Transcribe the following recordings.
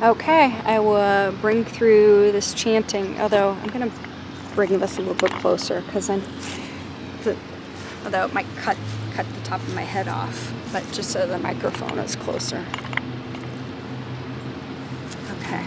Okay, I will bring through this chanting, although I'm going to bring this a little bit closer because although it might cut the top of my head off, but just so the microphone is closer. Okay.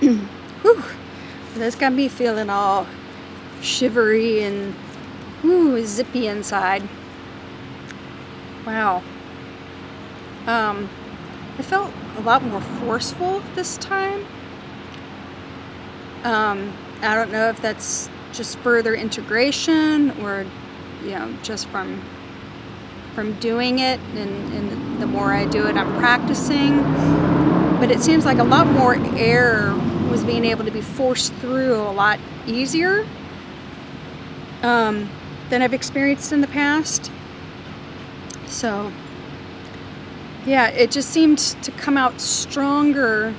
Whew. That's got me feeling all shivery and zippy inside. Wow. I felt a lot more forceful this time. I don't know if that's just further integration or, just from doing it, and the more I do it, I'm practicing. But it seems like a lot more air was being able to be forced through a lot easier than I've experienced in the past. So, yeah, it just seemed to come out stronger,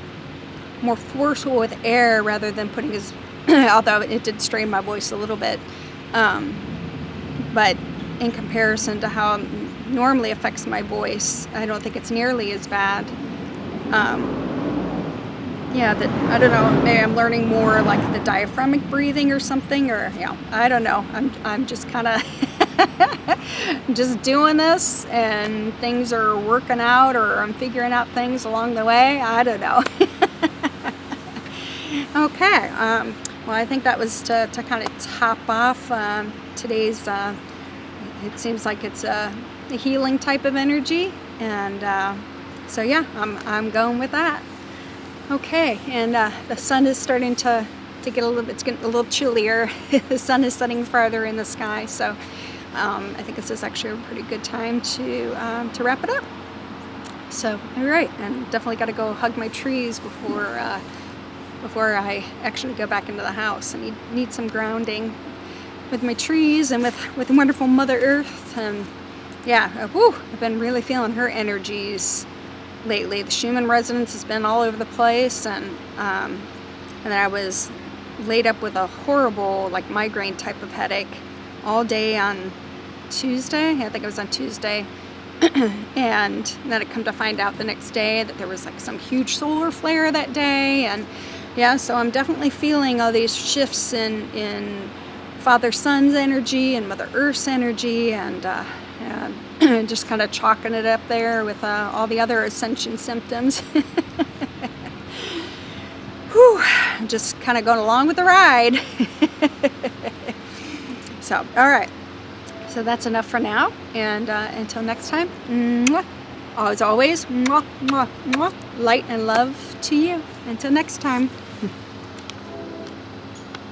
more forceful with air rather than putting his, although it did strain my voice a little bit. But in comparison to how it normally affects my voice, I don't think it's nearly as bad. I don't know, maybe I'm learning more like the diaphragmatic breathing or something, or, I don't know. I'm just kind of just doing this, and things are working out, or I'm figuring out things along the way. I don't know. Okay, well, I think that was to kind of top off today's, it seems like it's a healing type of energy, and so yeah, I'm going with that. Okay, and the sun is starting to get it's getting a little chillier. The sun is setting farther in the sky, so I think this is actually a pretty good time to wrap it up. So, all right, and definitely got to go hug my trees before I actually go back into the house. I need some grounding with my trees and with wonderful Mother Earth. And yeah, I've been really feeling her energies lately. The Schumann resonance has been all over the place, and then I was laid up with a horrible like migraine type of headache all day on Tuesday. I think it was on Tuesday. And then I come to find out the next day that there was like some huge solar flare that day, and yeah, so I'm definitely feeling all these shifts in Father Sun's energy and Mother Earth's energy, and just kind of chalking it up there with all the other ascension symptoms. Whew, just kind of going along with the ride. So, all right. So that's enough for now, and until next time, as always, light and love to you. Until next time.